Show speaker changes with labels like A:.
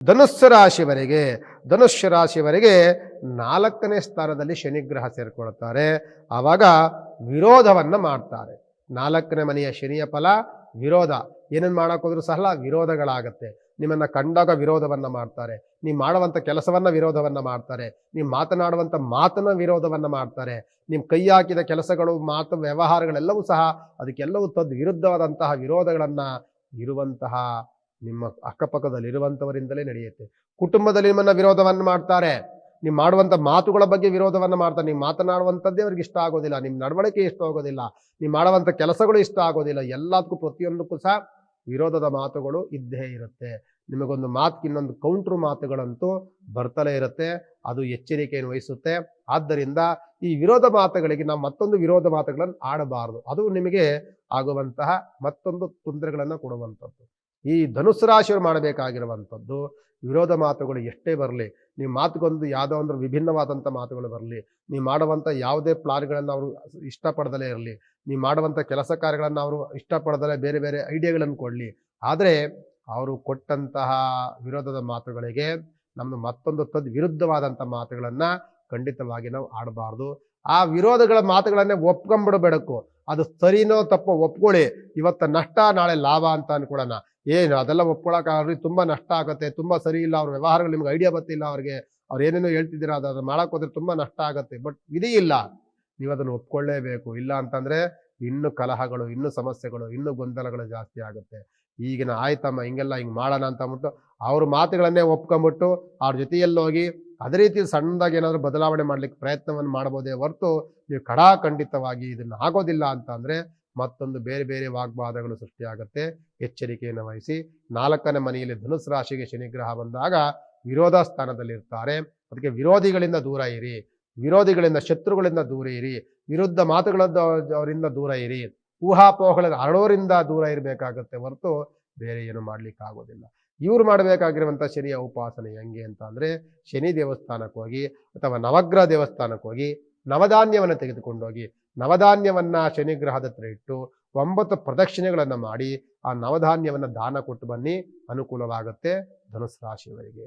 A: ಧನುಸ್ಸು ರಾಶಿವರೆಗೆ 4ನೇ ಸ್ಥಾನದಲ್ಲಿ ಶನಿಗ್ರಹ ಸೇರ್ಕೊಳ್ತಾರೆ. ಆವಾಗ ವಿರೋಧವನ್ನ ಮಾಡ್ತಾರೆ. 4ನೇ ಮನೆಯ ಶನಿಯ ಫಲ ವಿರೋಧ. ಏನೇನು ಮಾಡೋಕ್ಕೋದ್ರೂ ಸಹ ವಿರೋಧಗಳಾಗತ್ತೆ. ನಿಮ್ಮನ್ನ ಕಂಡಾಗ ವಿರೋಧವನ್ನ ಮಾಡ್ತಾರೆ. ನೀವು ಮಾಡುವಂಥ ಕೆಲಸವನ್ನ ವಿರೋಧವನ್ನ ಮಾಡ್ತಾರೆ. ನೀವು ಮಾತನಾಡುವಂಥ ಮಾತನ್ನ ವಿರೋಧವನ್ನ ಮಾಡ್ತಾರೆ. ನಿಮ್ಮ ಕೈ ಹಾಕಿದ ಕೆಲಸಗಳು, ಮಾತು, ವ್ಯವಹಾರಗಳೆಲ್ಲವೂ ಸಹ ಅದಕ್ಕೆಲ್ಲವೂ ವಿರುದ್ಧವಾದಂತಹ ವಿರೋಧಗಳನ್ನ ಇರುವಂತಹ ನಿಮ್ಮ ಅಕ್ಕಪಕ್ಕದಲ್ಲಿರುವಂಥವರಿಂದಲೇ ನಡೆಯುತ್ತೆ. ಕುಟುಂಬದಲ್ಲಿ ನಿಮ್ಮನ್ನ ವಿರೋಧವನ್ನು ಮಾಡ್ತಾರೆ. ನೀವು ಮಾಡುವಂಥ ಮಾತುಗಳ ಬಗ್ಗೆ ವಿರೋಧವನ್ನು ಮಾಡ್ತಾರೆ. ನೀವು ಮಾತನಾಡುವಂಥದ್ದೇ ಅವ್ರಿಗೆ ಇಷ್ಟ ಆಗೋದಿಲ್ಲ. ನಿಮ್ಮ ನಡವಳಿಕೆ ಇಷ್ಟ ಆಗೋದಿಲ್ಲ. ನೀವು ಮಾಡುವಂಥ ಕೆಲಸಗಳು ಇಷ್ಟ ಆಗೋದಿಲ್ಲ. ಎಲ್ಲದಕ್ಕೂ ಪ್ರತಿಯೊಂದಕ್ಕೂ ಸಹ ವಿರೋಧದ ಮಾತುಗಳು ಇದ್ದೇ ಇರುತ್ತೆ. ನಿಮಗೊಂದು ಮಾತಿಗೆ ಇನ್ನೊಂದು ಕೌಂಟ್ರು ಮಾತುಗಳಂತೂ ಬರ್ತಲೇ ಇರುತ್ತೆ. ಅದು ಎಚ್ಚರಿಕೆಯನ್ನು ವಹಿಸುತ್ತೆ. ಆದ್ದರಿಂದ ಈ ವಿರೋಧ ಮಾತುಗಳಿಗೆ ನಾವು ಮತ್ತೊಂದು ವಿರೋಧ ಮಾತುಗಳನ್ನು ಆಡಬಾರದು. ಅದು ನಿಮಗೆ ಆಗುವಂತಹ ಮತ್ತೊಂದು ತೊಂದರೆಗಳನ್ನು ಕೊಡುವಂಥದ್ದು. ಈ ಧನುಸ್ಸು ರಾಶಿಯವರು ಮಾಡಬೇಕಾಗಿರುವಂಥದ್ದು, ವಿರೋಧ ಮಾತುಗಳು ಎಷ್ಟೇ ಬರಲಿ, ನೀವು ಮಾತುಗೊಂದು ಯಾವುದೋ ಒಂದು ವಿಭಿನ್ನವಾದಂಥ ಮಾತುಗಳು ಬರಲಿ, ನೀವು ಮಾಡುವಂಥ ಯಾವುದೇ ಪ್ಲಾನ್ಗಳನ್ನು ಅವರು ಇಷ್ಟಪಡದಲೇ ಇರಲಿ, ನೀವು ಮಾಡುವಂಥ ಕೆಲಸ ಕಾರ್ಯಗಳನ್ನು ಅವರು ಇಷ್ಟಪಡದಲೇ ಬೇರೆ ಬೇರೆ ಐಡಿಯಾಗಳನ್ನು ಕೊಡಲಿ, ಆದರೆ ಅವರು ಕೊಟ್ಟಂತಹ ವಿರೋಧದ ಮಾತುಗಳಿಗೆ ನಮ್ಮದು ಮತ್ತೊಂದು ವಿರುದ್ಧವಾದಂಥ ಮಾತುಗಳನ್ನು ಖಂಡಿತವಾಗಿ ನಾವು ಆಡಬಾರ್ದು. ಆ ವಿರೋಧಗಳ ಮಾತುಗಳನ್ನೇ ಒಪ್ಕೊಂಬಿಡಬೇಕು. ಅದು ಸರಿನೋ ತಪ್ಪೋ ಒಪ್ಕೊಳ್ಳಿ. ಇವತ್ತು ನಷ್ಟ, ನಾಳೆ ಲಾಭ ಅಂತ ಅನ್ಕೊಳ್ಳೋಣ. ಏನು ಅದೆಲ್ಲ ಒಪ್ಕೊಳಕ್ಕಾಗ್ರಿ, ತುಂಬ ನಷ್ಟ ಆಗುತ್ತೆ, ತುಂಬ ಸರಿ ಇಲ್ಲ ಅವ್ರ ವ್ಯವಹಾರಗಳು, ನಿಮ್ಗೆ ಐಡಿಯಾ ಗೊತ್ತಿಲ್ಲ ಅವ್ರಿಗೆ, ಅವ್ರು ಏನೇನೋ ಹೇಳ್ತಿದ್ದೀರಾ ಅದು ಮಾಡಕ್ಕೆ ಹೋದ್ರೆ ತುಂಬ ನಷ್ಟ ಆಗುತ್ತೆ. ಬಟ್ ವಿಧಿ ಇಲ್ಲ, ನೀವು ಅದನ್ನು ಒಪ್ಕೊಳ್ಳೇಬೇಕು. ಇಲ್ಲ ಅಂತಂದ್ರೆ ಇನ್ನೂ ಕಲಹಗಳು, ಇನ್ನೂ ಸಮಸ್ಯೆಗಳು, ಇನ್ನೂ ಗೊಂದಲಗಳು ಜಾಸ್ತಿ ಆಗುತ್ತೆ. ಈಗಿನ ಆಯ್ತಮ್ಮ ಹಿಂಗೆಲ್ಲ ಹಿಂಗೆ ಮಾಡೋಣ ಅಂತ ಅಂದ್ಬಿಟ್ಟು ಅವ್ರ ಮಾತುಗಳನ್ನೇ ಒಪ್ಕೊಂಬಿಟ್ಟು ಅವ್ರ ಜೊತೆಯಲ್ಲಿ ಹೋಗಿ ಅದೇ ರೀತಿ ಸಣ್ಣದಾಗಿ ಏನಾದರೂ ಬದಲಾವಣೆ ಮಾಡ್ಲಿಕ್ಕೆ ಪ್ರಯತ್ನವನ್ನು ಮಾಡ್ಬೋದೇ ಹೊರತು ನೀವು ಖಂಡಿತವಾಗಿ ಇದನ್ನು ಆಗೋದಿಲ್ಲ ಅಂತ ಅಂದ್ರೆ ಮತ್ತೊಂದು ಬೇರೆ ಬೇರೆ ವಾಗ್ವಾದಗಳು ಸೃಷ್ಟಿಯಾಗುತ್ತೆ. ಎಚ್ಚರಿಕೆಯನ್ನು ವಹಿಸಿ. 4ನೇ ಮನೆಯಲ್ಲಿ ಧನುಸ್ಸು ರಾಶಿಗೆ ಶನಿಗ್ರಹ ಬಂದಾಗ ವಿರೋಧ ಸ್ಥಾನದಲ್ಲಿರ್ತಾರೆ. ಅದಕ್ಕೆ ವಿರೋಧಿಗಳಿಂದ ದೂರ ಇರಿ, ವಿರೋಧಿಗಳಿಂದ, ಶತ್ರುಗಳಿಂದ ದೂರ ಇರಿ, ವಿರುದ್ಧ ಅವರಿಂದ ದೂರ ಇರಿ, ಊಹಾಪೋಹಗಳ ಹರಡೋರಿಂದ ದೂರ ಇರಬೇಕಾಗತ್ತೆ ಹೊರತು ಬೇರೆ ಏನು ಮಾಡ್ಲಿಕ್ಕೆ ಆಗೋದಿಲ್ಲ. ಇವ್ರು ಮಾಡಬೇಕಾಗಿರುವಂಥ ಶನಿಯ ಉಪಾಸನೆ ಹೆಂಗೆ ಅಂತ ಅಂದ್ರೆ, ಶನಿ ದೇವಸ್ಥಾನಕ್ಕೆ ಹೋಗಿ ಅಥವಾ ನವಗ್ರಹ ದೇವಸ್ಥಾನಕ್ಕೆ ಹೋಗಿ ನವಧಾನ್ಯವನ್ನು ತೆಗೆದುಕೊಂಡೋಗಿ ನವಧಾನ್ಯವನ್ನ ಶನಿಗ್ರಹದ ಹತ್ರ ಇಟ್ಟು 9 ಪ್ರದಕ್ಷಿಣೆಗಳನ್ನು ಮಾಡಿ ಆ ನವಧಾನ್ಯವನ್ನು ದಾನ ಕೊಟ್ಟು ಬನ್ನಿ. ಅನುಕೂಲವಾಗುತ್ತೆ ಧನುಸ್ಸು ರಾಶಿಯವರಿಗೆ.